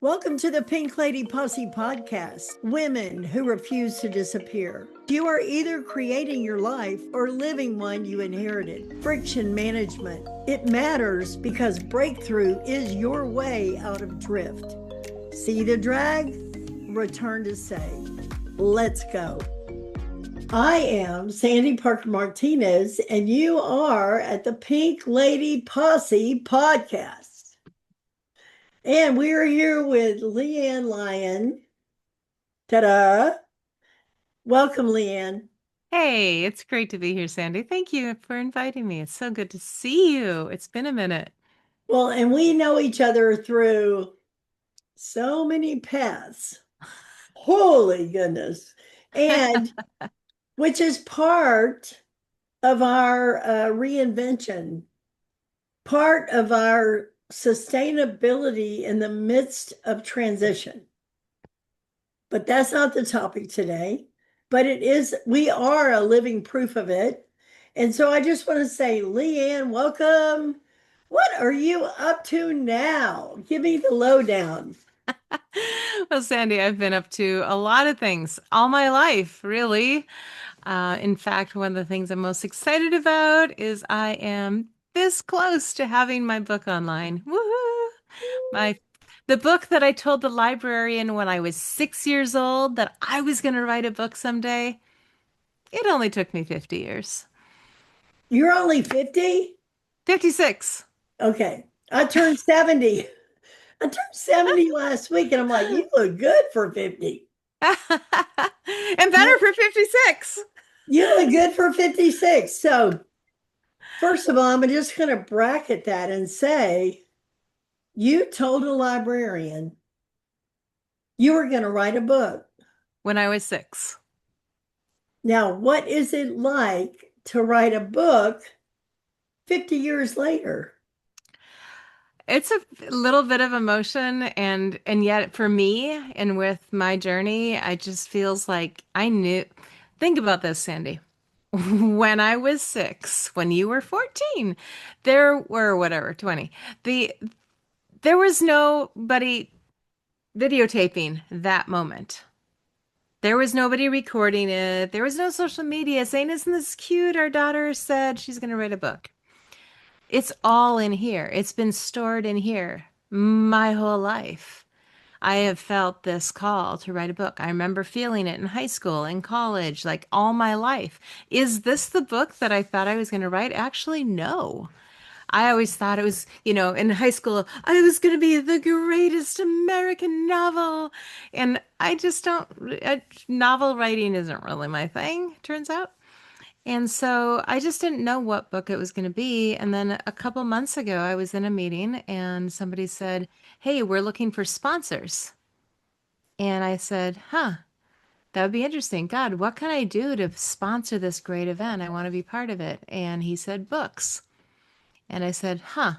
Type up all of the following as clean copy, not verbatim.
Welcome to the Pink Lady Posse Podcast, women who refuse to disappear. You are either creating your life or living one you inherited. Friction management. It matters because breakthrough is your way out of drift. See the drag? Return to say, let's go. I am Sandy Parker Martinez, and you are at the Pink Lady Posse Podcast. And we are here with LeAnn Lyon. Ta-da. Welcome, LeAnn. Hey, it's great to be here, Sandy. Thank you for inviting me. It's so good to see you. It's been a minute. Well, and we know each other through so many paths. Holy goodness. And which is part of our reinvention, part of our sustainability in the midst of transition. But that's not the topic today. But it is, we are a living proof of it. And so I just want to say, LeAnn, welcome. What are you up to now? Give me the lowdown. Well, Sandy, I've been up to a lot of things all my life, really. In fact, one of the things I'm most excited about is I am this close to having my book online. Woohoo! My the book that I told the librarian when I was 6 years old that I was going to write a book someday. It only took me 50 years. You're only 50? 56. Okay. I turned 70. I turned 70 last week, and I'm like, you look good for 50. And better for 56. You look good for 56. So, first of all, I'm just going to bracket that and say, you told a librarian you were going to write a book. When I was 6. Now, what is it like to write a book 50 years later? It's a little bit of emotion and yet for me and with my journey, I just feels like I knew. Think about this, Sandy. When I was 6, when you were 14, there were whatever, 20. There was nobody videotaping that moment. There was nobody recording it. There was no social media saying, "Isn't this cute? Our daughter said she's going to write a book." It's all in here. It's been stored in here my whole life. I have felt this call to write a book. I remember feeling it in high school, in college, like all my life. Is this the book that I thought I was going to write? Actually, no. I always thought it was, in high school, I was going to be the greatest American novel. And I just don't, novel writing isn't really my thing, turns out. And so I just didn't know what book it was going to be. And then a couple months ago, I was in a meeting and somebody said, "Hey, we're looking for sponsors." And I said, "Huh, that would be interesting. God, what can I do to sponsor this great event? I want to be part of it." And he said, "Books." And I said, "Huh,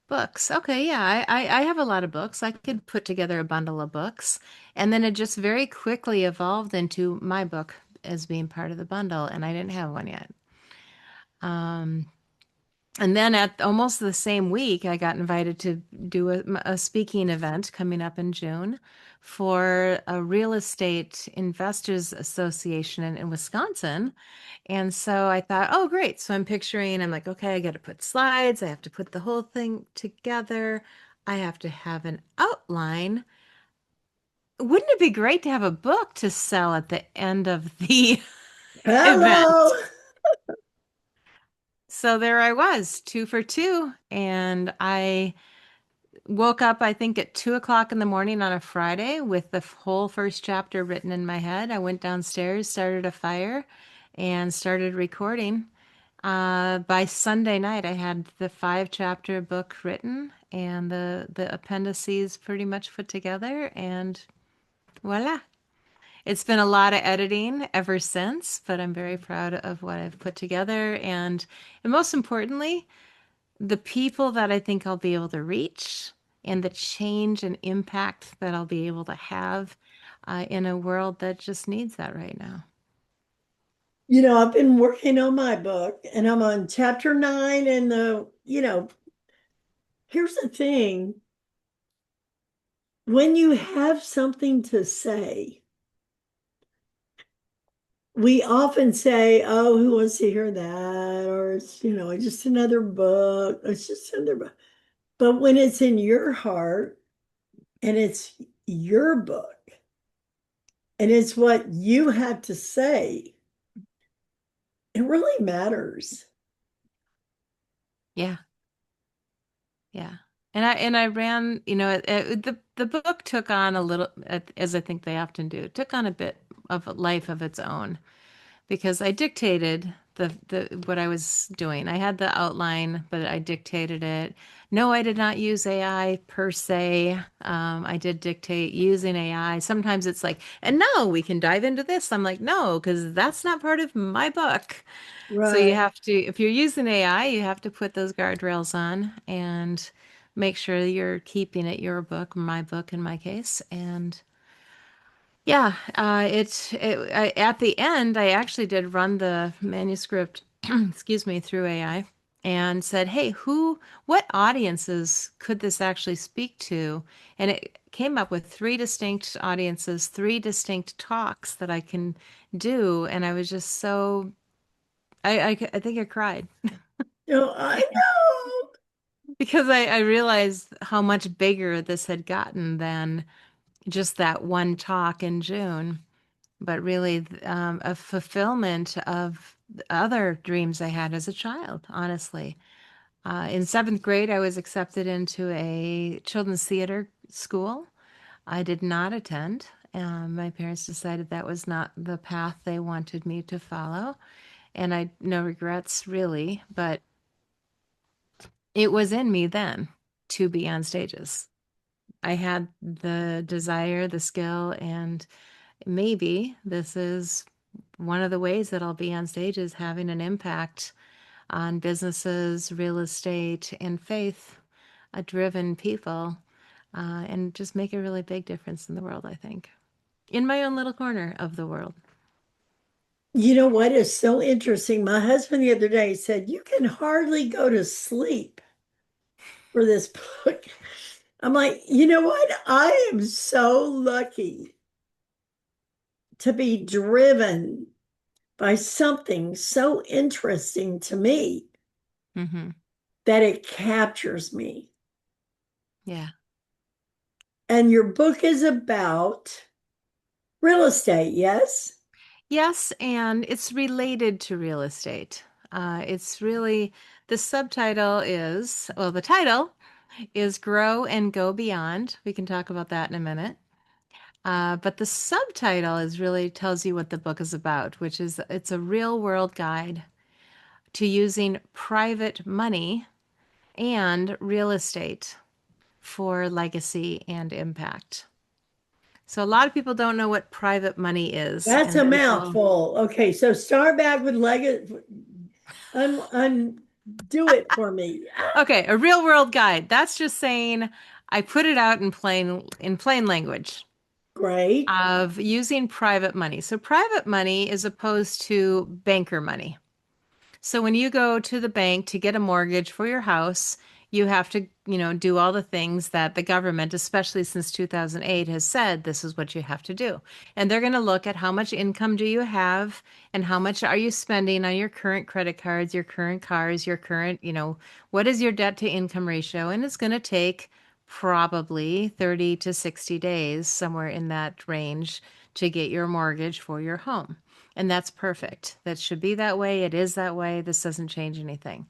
books. Okay, yeah, I have a lot of books. I could put together a bundle of books." And then it just very quickly evolved into my book as being part of the bundle. And I didn't have one yet. Um, and then at almost the same week, I got invited to do a speaking event coming up in June for a real estate investors association in Wisconsin. And so I thought, oh, great. So I'm like, okay, I got to put slides. I have to put the whole thing together. I have to have an outline. Wouldn't it be great to have a book to sell at the end of the Hello. event? So there I was, two for two. And I woke up, I think, at 2 o'clock in the morning on a Friday with the whole first chapter written in my head. I went downstairs, started a fire, and started recording. By Sunday night, I had the 5 chapter book written and the appendices pretty much put together, and voila. It's been a lot of editing ever since, but I'm very proud of what I've put together. And most importantly, the people that I think I'll be able to reach and the change and impact that I'll be able to have in a world that just needs that right now. I've been working on my book and I'm on chapter 9. And here's the thing. when you have something to say, we often say, oh, who wants to hear that? Or it's, it's just another book. It's just another book. But when it's in your heart and it's your book and it's what you have to say, it really matters. Yeah. Yeah. And I ran, the book took on a little, as I think they often do, it took on a bit of a life of its own because I dictated the what I was doing. I had the outline, but I dictated it. No, I did not use AI per se. I did dictate using AI. Sometimes it's like, and no, we can dive into this. I'm like, no, because that's not part of my book. So you Right. have to, if you're using AI, you have to put those guardrails on and make sure you're keeping it your book, my book in my case. And yeah, at the end, I actually did run the manuscript, excuse me, through AI and said, hey, what audiences could this actually speak to? And it came up with three distinct audiences, three distinct talks that I can do. And I was just so, I think I cried No, I know. because I realized how much bigger this had gotten than just that one talk in June. But really a fulfillment of other dreams I had as a child, honestly. In seventh grade, I was accepted into a children's theater school. I did not attend. My parents decided that was not the path they wanted me to follow. And I, no regrets really, but it was in me then to be on stages. I had the desire, the skill, and maybe this is one of the ways that I'll be on stage is having an impact on businesses, real estate, and faith driven people, and just make a really big difference in the world, I think, in my own little corner of the world. You know what is so interesting? My husband the other day said, you can hardly go to sleep for this book. I'm like, you know what? I am so lucky to be driven by something so interesting to me Hmm. that it captures me. Yeah. And your book is about real estate, yes? Yes, and it's related to real estate. It's really, the subtitle is, well, the title is Grow and Go Beyond. We can talk about that in a minute. But the subtitle is really tells you what the book is about, which is it's a real world guide to using private money and real estate for legacy and impact. So a lot of people don't know what private money is, That's and a people, mouthful. Okay, so start back with legacy. Undo it for me. okay, a real world guide. That's just saying I put it out in plain language Great. of using private money. So private money is opposed to banker money. So when you go to the bank to get a mortgage for your house, you have to, do all the things that the government, especially since 2008, has said this is what you have to do. And they're going to look at how much income do you have and how much are you spending on your current credit cards, your current cars, your current, what is your debt to income ratio? And it's going to take probably 30 to 60 days, somewhere in that range, to get your mortgage for your home. And that's perfect. That should be that way. It is that way. This doesn't change anything.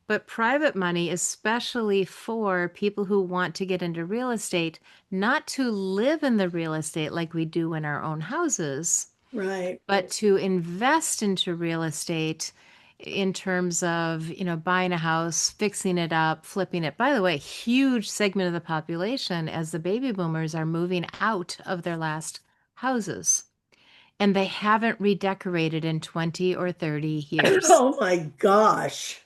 But private money, especially for people who want to get into real estate, not to live in the real estate like we do in our own houses, Right. but to invest into real estate in terms of, buying a house, fixing it up, flipping it. By the way, huge segment of the population as the baby boomers are moving out of their last houses and they haven't redecorated in 20 or 30 years. Oh my gosh.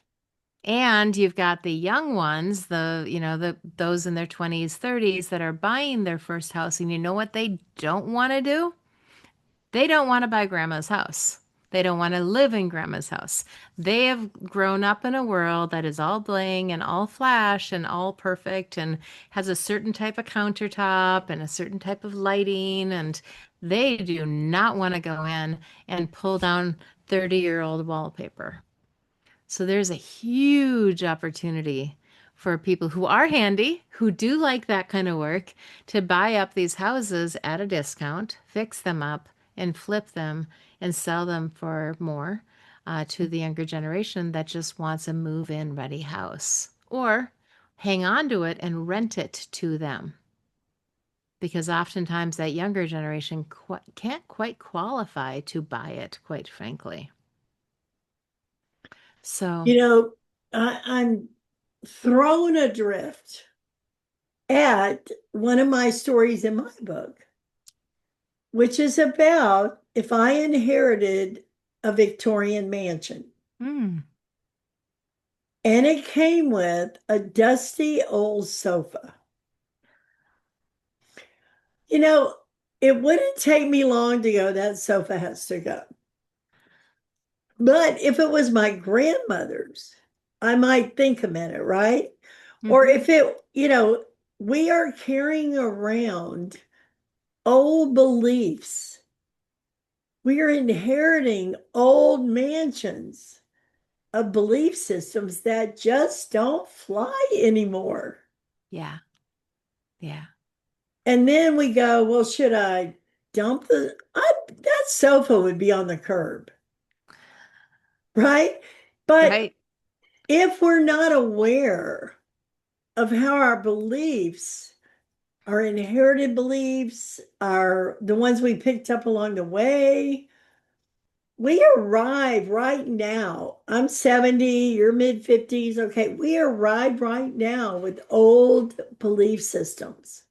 And you've got the young ones, the those in their 20s, 30s that are buying their first house and you know what they don't want to do? They don't want to buy grandma's house. They don't want to live in grandma's house. They have grown up in a world that is all bling and all flash and all perfect and has a certain type of countertop and a certain type of lighting. And they do not want to go in and pull down 30-year-old wallpaper. So there's a huge opportunity for people who are handy, who do like that kind of work, to buy up these houses at a discount, fix them up, and flip them and sell them for more to the younger generation that just wants a move-in ready house. Or hang on to it and rent it to them. Because oftentimes that younger generation can't quite qualify to buy it, quite frankly. So, You know, I'm thrown adrift at one of my stories in my book, which is about if I inherited a Victorian mansion hmm. and it came with a dusty old sofa. You know, it wouldn't take me long to go, that sofa has to go. But if it was my grandmother's, I might think a minute, right? Or Mm-hmm. if it, we are carrying around old beliefs. We are inheriting old mansions of belief systems that just don't fly anymore. Yeah. Yeah. And then we go, well, should I dump that sofa would be on the curb, right? But Right. if we're not aware of how our beliefs, our inherited beliefs, are the ones we picked up along the way, we arrive right now. I'm 70, you're mid 50s. Okay, we arrive right now with old belief systems,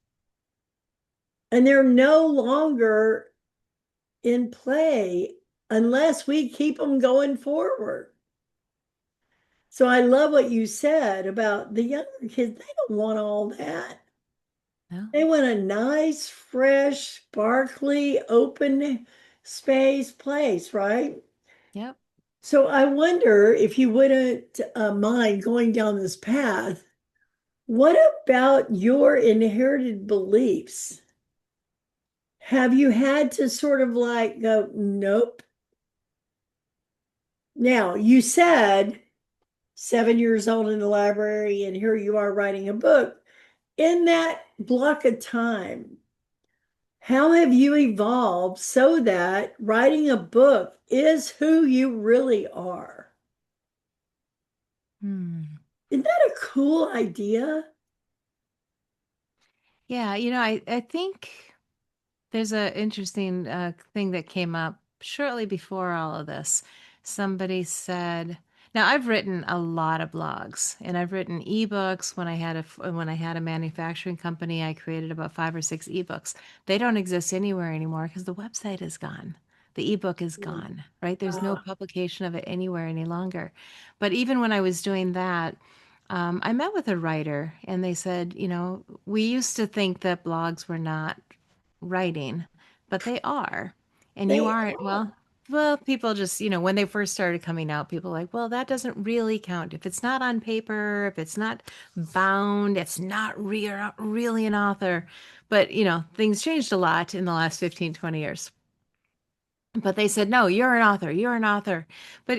and they're no longer in play unless we keep them going forward. So I love what you said about the younger kids. They don't want all that. No. They want a nice, fresh, sparkly, open space place, right? Yep. So I wonder if you wouldn't mind going down this path. What about your inherited beliefs? Have you had to sort of like go, nope? Now, you said 7 years old in the library, and here you are writing a book. In that block of time, how have you evolved so that writing a book is who you really are? Hmm. Isn't that a cool idea? Yeah, I think there's an interesting thing that came up shortly before all of this. Somebody said, now I've written a lot of blogs and I've written ebooks. When I had a manufacturing company, I created about 5 or 6 ebooks. They don't exist anywhere anymore because the website is gone. The ebook is gone, right? There's no Ah, publication of it anywhere any longer. But even when I was doing that, I met with a writer and they said, we used to think that blogs were not writing, but they are. And you they aren't, well, people just, when they first started coming out, people were like, well, that doesn't really count. If it's not on paper, if it's not bound, it's not really an author. But, things changed a lot in the last 15, 20 years. But they said, no, you're an author. You're an author. But,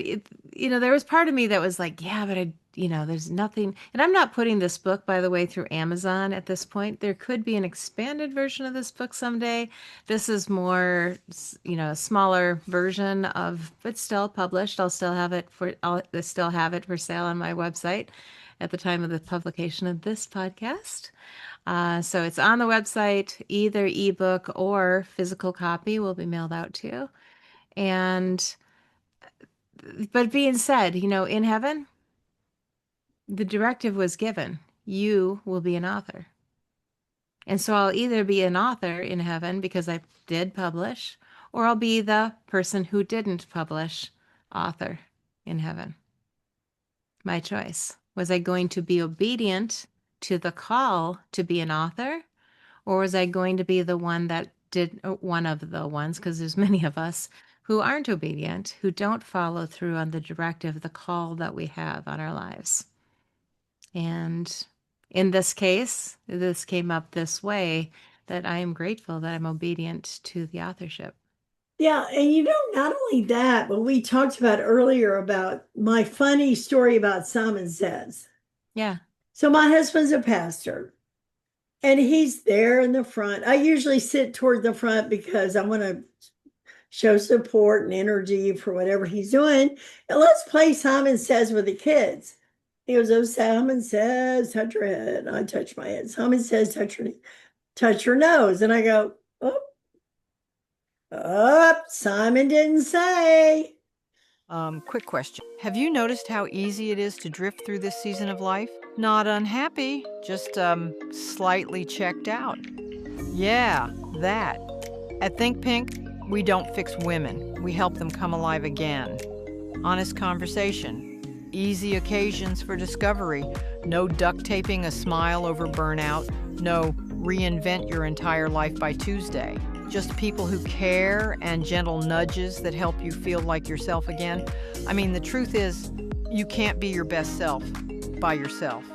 there was part of me that was like, yeah, but there's nothing. And I'm not putting this book, by the way, through Amazon at this point. There could be an expanded version of this book someday. This is more, a smaller version but still published. I'll still have it for sale on my website at the time of the publication of this podcast. So it's on the website, either ebook or physical copy will be mailed out to you. And but being said, in heaven, the directive was given. You will be an author. And so I'll either be an author in heaven because I did publish, or I'll be the person who didn't publish author in heaven. My choice. Was I going to be obedient to the call to be an author, or was I going to be the one that did one of the ones, because there's many of us who aren't obedient, who don't follow through on the directive, the call that we have on our lives. And in this case, this came up this way that I am grateful that I'm obedient to the authorship. Yeah, and not only that, but we talked about earlier about my funny story about Simon Says. Yeah. So my husband's a pastor and he's there in the front. I usually sit toward the front because I want to show support and energy for whatever he's doing. And let's play Simon Says with the kids. He goes, oh, Simon Says, touch your head. I touch my head. Simon Says, touch your nose. And I go, oh, Simon didn't say. Quick question. Have you noticed how easy it is to drift through this season of life? Not unhappy, just slightly checked out. Yeah, that. At Think Pink, we don't fix women. We help them come alive again. Honest conversation. Easy occasions for discovery. No duct taping a smile over burnout. No reinvent your entire life by Tuesday. Just people who care and gentle nudges that help you feel like yourself again. I mean, the truth is, you can't be your best self by yourself.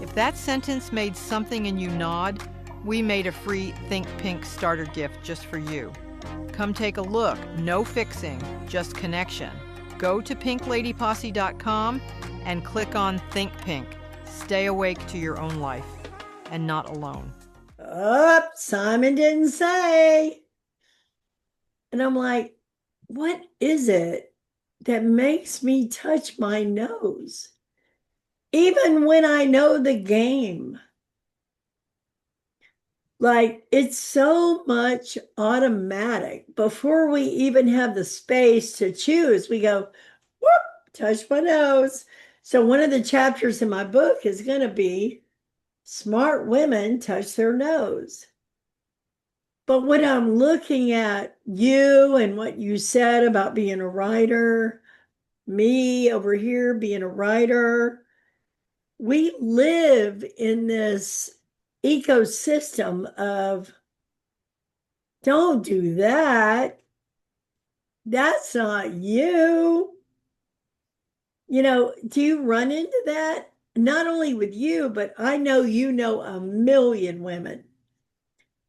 If that sentence made something in you nod, we made a free Think Pink starter gift just for you. Come take a look. No fixing, just connection. Go to pinkladyposse.com and click on Think Pink. Stay awake to your own life and not alone. Simon didn't say. And I'm like, what is it that makes me touch my nose? Even when I know the game. Like, it's so much automatic. Before we even have the space to choose, we go, whoop, touch my nose. So one of the chapters in my book is going to be smart women touch their nose. But when I'm looking at you and what you said about being a writer, me over here being a writer, we live in this ecosystem of don't do that. That's not you. Do you run into that? Not only with you, but I know you know a million women.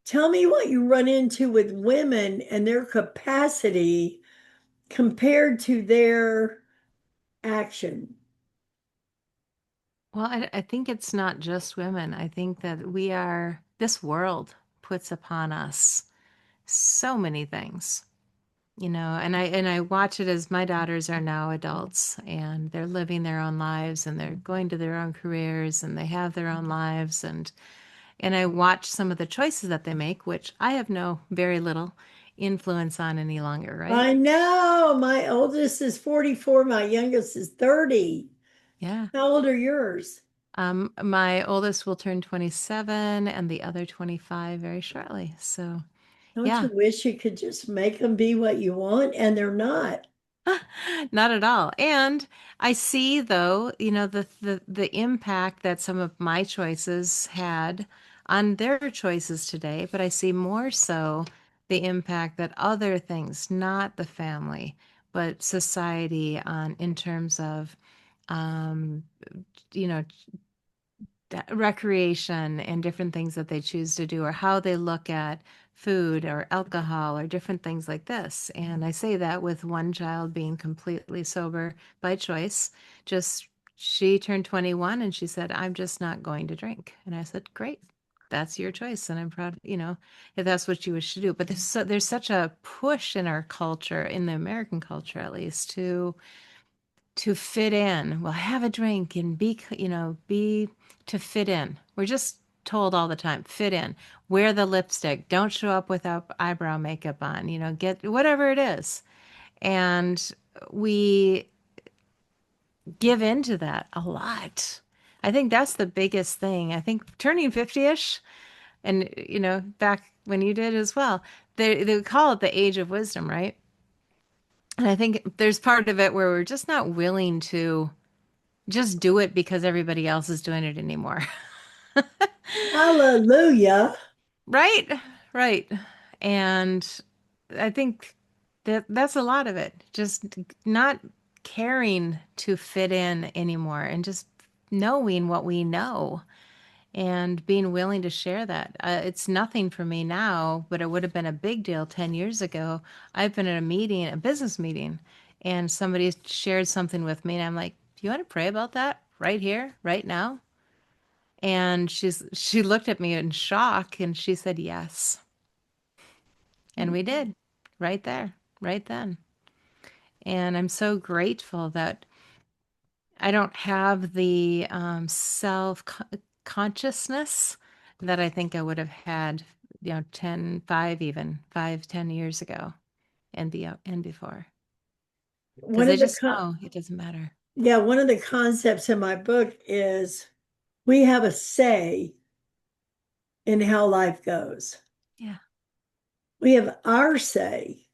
Tell me what you run into with women and their capacity compared to their action. Well, I think it's not just women. I think that this world puts upon us so many things, and I watch it as my daughters are now adults and they're living their own lives and they're going to their own careers and they have their own lives. And I watch some of the choices that they make, which I have very little influence on any longer, right? I know my oldest is 44, my youngest is 30. Yeah. How old are yours? My oldest will turn 27 and the other 25 very shortly. So, Don't yeah. you wish you could just make them be what you want? And they're not. Not at all. And I see though, the impact that some of my choices had on their choices today, but I see more so the impact that other things, not the family, but society on in terms of um, you know, recreation and different things that they choose to do or how they look at food or alcohol or different things like this. And I say that with one child being completely sober by choice. Just she turned 21 and she said, I'm just not going to drink. And I said, great. That's your choice. And I'm proud, if that's what you wish to do. But there's such a push in our culture, in the American culture at least, to fit in. Well, have a drink and be to fit in. We're just told all the time, fit in, wear the lipstick, don't show up without eyebrow makeup on, get whatever it is. And we give into that a lot. I think that's the biggest thing. I think turning 50-ish and, back when you did as well, they call it the age of wisdom, right? And I think there's part of it where we're just not willing to just do it because everybody else is doing it anymore. Hallelujah. Right? Right. And I think That's a lot of it. Just not caring to fit in anymore and just knowing what we know and being willing to share that. It's nothing for me now, but it would have been a big deal 10 years ago. I've been at a meeting, a business meeting, and somebody shared something with me, and I'm like, "Do you want to pray about that right here, right now?" And she looked at me in shock and she said, "Yes." And we did right there, right then. And I'm so grateful that I don't have the self consciousness that I think I would have had, 10, 5, even 5, 10 years ago and before. Because One I of the just know it doesn't matter. yeah, one of the concepts in my book is we have a say in how life goes. Yeah. We have our say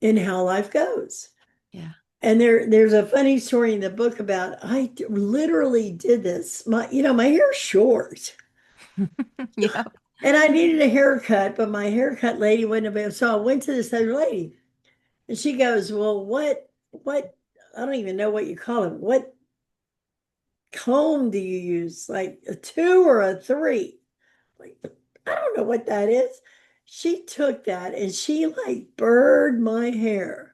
in how life goes. Yeah. And there's a funny story in the book about literally did this. My hair's short. Yep. And I needed a haircut, but my haircut lady wouldn't have been. So I went to this other lady and she goes, well, what, I don't even know what you call it. What comb do you use? Like a 2 or a 3? Like, I don't know what that is. She took that and she like burred my hair.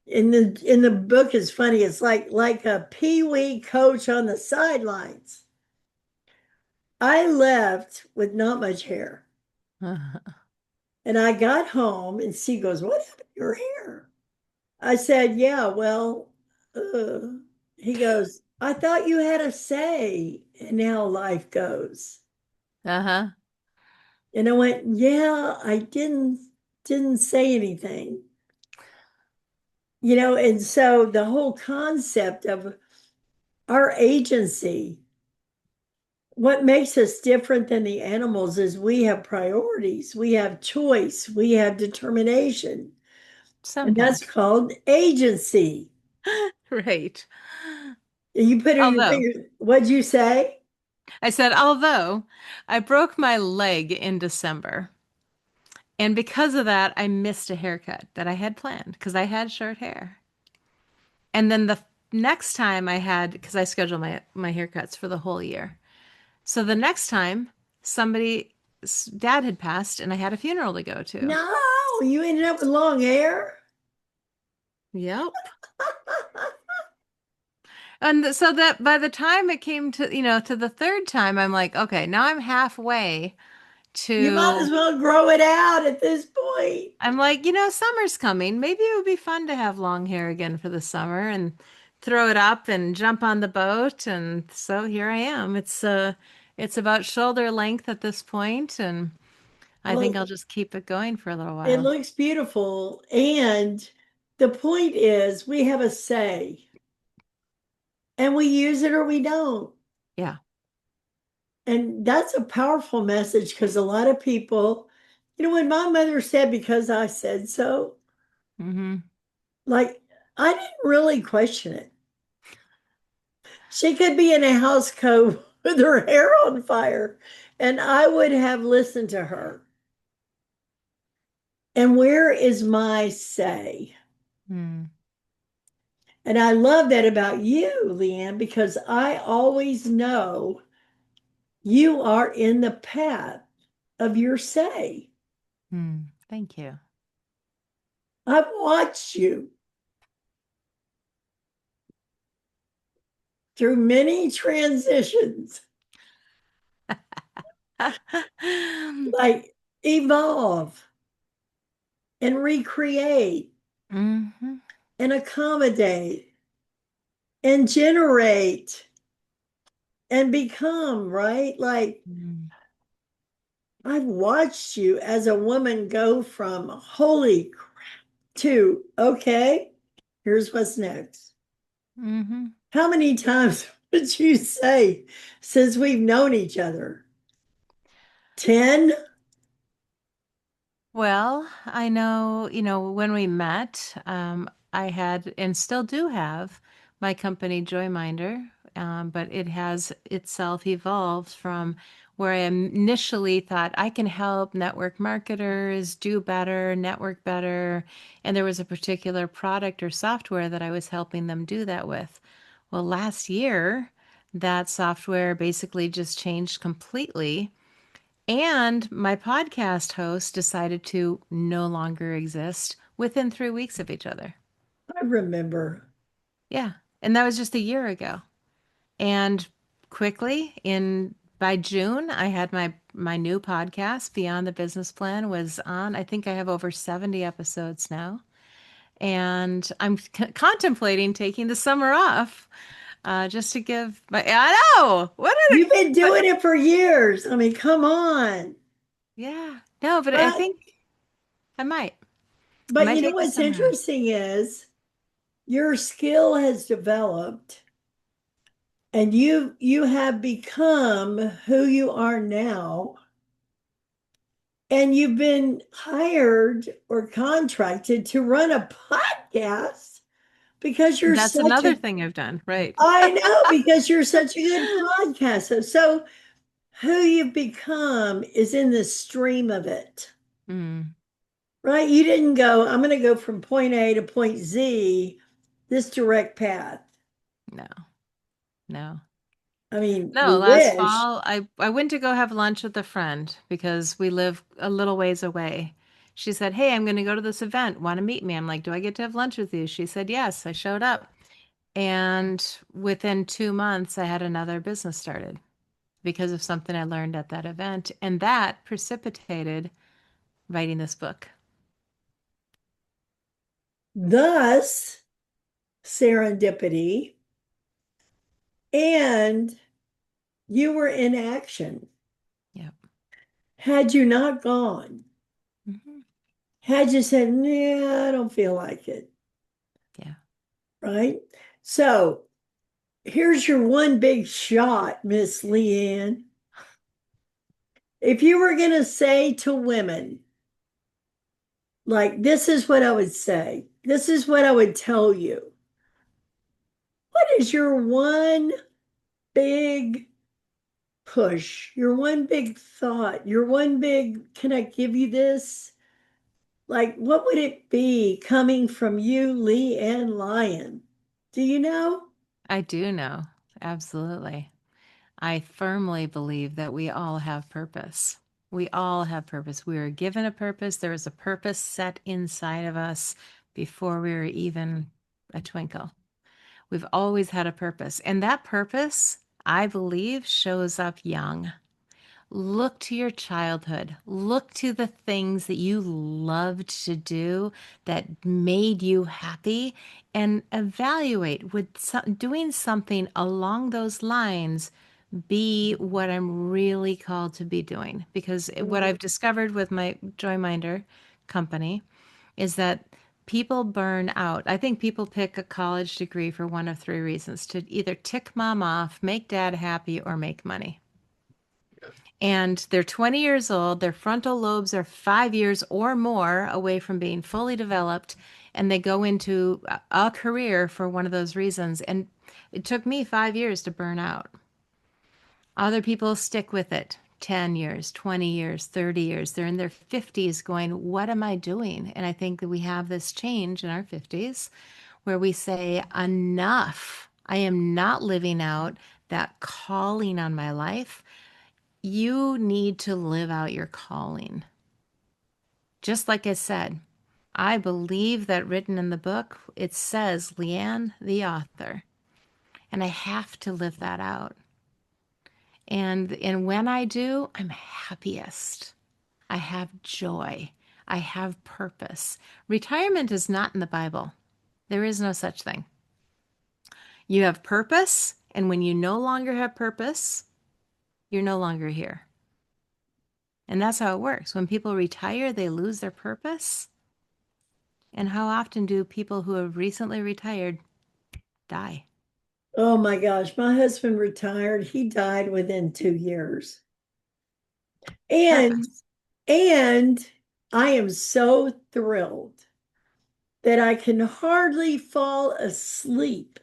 In the book is funny. It's like a pee-wee coach on the sidelines. I left with not much hair. And I got home and she goes, what happened to your hair? I said, yeah, well, uh, he goes, I thought you had a say in how life goes. Uh-huh. And I went, yeah, I didn't say anything. And so the whole concept of our agency, what makes us different than the animals is we have priorities, we have choice, we have determination. And that's Sometimes. called agency. Right. And you put it in your Although, finger. What'd you say? I said, although I broke my leg in December. And because of that, I missed a haircut that I had planned because I had short hair. And then the next time I had, because I schedule my haircuts for the whole year. So the next time somebody's dad had passed and I had a funeral to go to. No, you ended up with long hair. Yep. And so that by the time it came to, to the third time, I'm like, okay, now I'm halfway You might as to, well grow it out at this point. I'm like, summer's coming. Maybe it would be fun to have long hair again for the summer and throw it up and jump on the boat. And so here I am. It's about shoulder length at this point, and I think Well, I'll just keep it going for a little it while. looks beautiful. And the point is, we have a say and we use it or we don't. Yeah. And that's a powerful message because a lot of people, when my mother said, because I said so, Mm-hmm. like, I didn't really question it. She could be in a house coat with her hair on fire, and I would have listened to her. And where is my say? Mm. And I love that about you, LeAnn, because I always know you are in the path of your say. Mm. Thank you. I've watched you through many transitions, like evolve and recreate Mm-hmm. and accommodate and generate and become, right? Like Mm. I've watched you as a woman go from holy crap to okay, here's what's next. Mm-hmm. How many times would you say since we've known each other? 10? Well, I know, when we met, I had and still do have my company Joyminder, but it has itself evolved from where I initially thought I can help network marketers do better, network better. And there was a particular product or software that I was helping them do that with. Well, last year, that software basically just changed completely. And my podcast host decided to no longer exist within 3 weeks of each other. I remember. Yeah. And that was just a year ago. And quickly in by June, I had my new podcast, Beyond the Business Plan, was on. I think I have over 70 episodes now. And I'm contemplating taking the summer off just to give my, I know. What did You've it, been but doing it for years. I mean, come on. yeah. No, but I But think I might. I but might you know take the what's summer off. interesting is your skill has developed and you have become who you are now. And you've been hired or contracted to run a podcast because you're That's such another a, thing I've done. Right. I know, because you're such a good podcaster. So who you've become is in the stream of it, Mm, right? You didn't go, I'm going to go from point A to point Z, this direct path. no, no. I mean, No, you last wish. fall I went to go have lunch with a friend because we live a little ways away. She said, "Hey, I'm going to go to this event. Want to meet me?" I'm like, "Do I get to have lunch with you?" She said, "Yes." I showed up. And within 2 months, I had another business started because of something I learned at that event. And that precipitated writing this book. Thus, serendipity, and you were in action. Yep. Had you not gone, Hmm. had you said, nah, I don't feel like it, Yeah. right? So here's your one big shot, Miss LeAnn. If you were going to say to women, like, this is what I would say, this is what I would tell you. What is your one big push, your one big thought, your one big, can I give you this? Like, what would it be coming from you, LeAnn Lyon? Do you know? I do know. Absolutely. I firmly believe that we all have purpose. We all have purpose. We were given a purpose. There was a purpose set inside of us before we were even a twinkle. We've always had a purpose. And that purpose, I believe, shows up young. Look to your childhood. Look to the things that you loved to do that made you happy and evaluate would doing something along those lines be what I'm really called to be doing? Because what I've discovered with my Joyminder company is that people burn out. I think people pick a college degree for one of three reasons: to either tick mom off, make dad happy, or make money. And they're 20 years old, their frontal lobes are 5 years or more away from being fully developed, and they go into a career for one of those reasons. And it took me 5 years to burn out. Other people stick with it 10 years, 20 years, 30 years. They're in their 50s going, what am I doing? And I think that we have this change in our 50s where we say, enough. I am not living out that calling on my life. You need to live out your calling. Just like I said, I believe that written in the book, it says LeAnn, the author, and I have to live that out. And when I do, I'm happiest. I have joy. I have purpose. Retirement is not in the Bible. There is no such thing. You have purpose, and when you no longer have purpose, you're no longer here. And that's how it works. When people retire, they lose their purpose. And how often do people who have recently retired die? Oh my gosh, my husband retired. He died within 2 years. And Purpose. and I am so thrilled that I can hardly fall asleep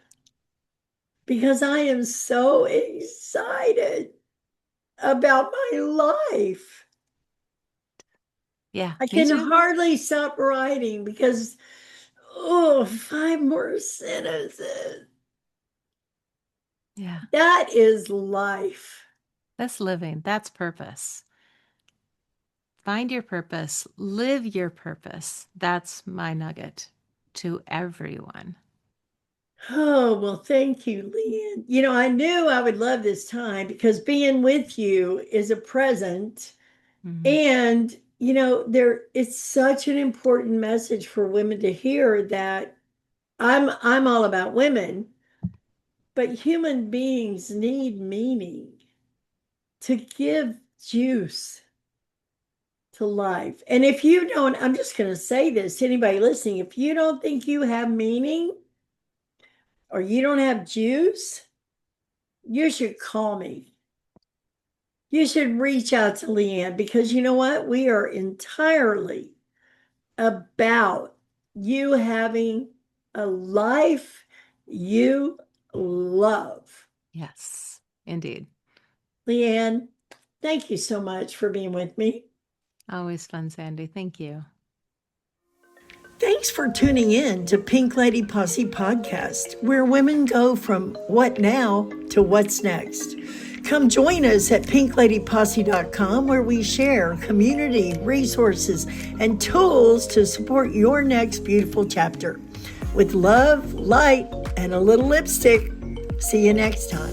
because I am so excited. about my life. Yeah, I me can too. hardly stop writing because, 5 more sentences. Yeah, That is life. that's living. That's purpose. Find your purpose, live your purpose. That's my nugget to everyone. Oh, well, thank you, LeAnn. I knew I would love this time because being with you is a present. Mhm. And, it's such an important message for women to hear that I'm all about women, but human beings need meaning to give juice to life. And if you don't, I'm just going to say this to anybody listening, if you don't think you have meaning or you don't have juice, you should call me. You should reach out to LeAnn because you know what? We are entirely about you having a life you love. Yes, indeed. LeAnn, thank you so much for being with me. Always fun, Sandy. Thank you. Thanks for tuning in to Pink Lady Posse Podcast, where women go from what now to what's next. Come join us at pinkladyposse.com, where we share community, resources, and tools to support your next beautiful chapter. With love, light, and a little lipstick. See you next time.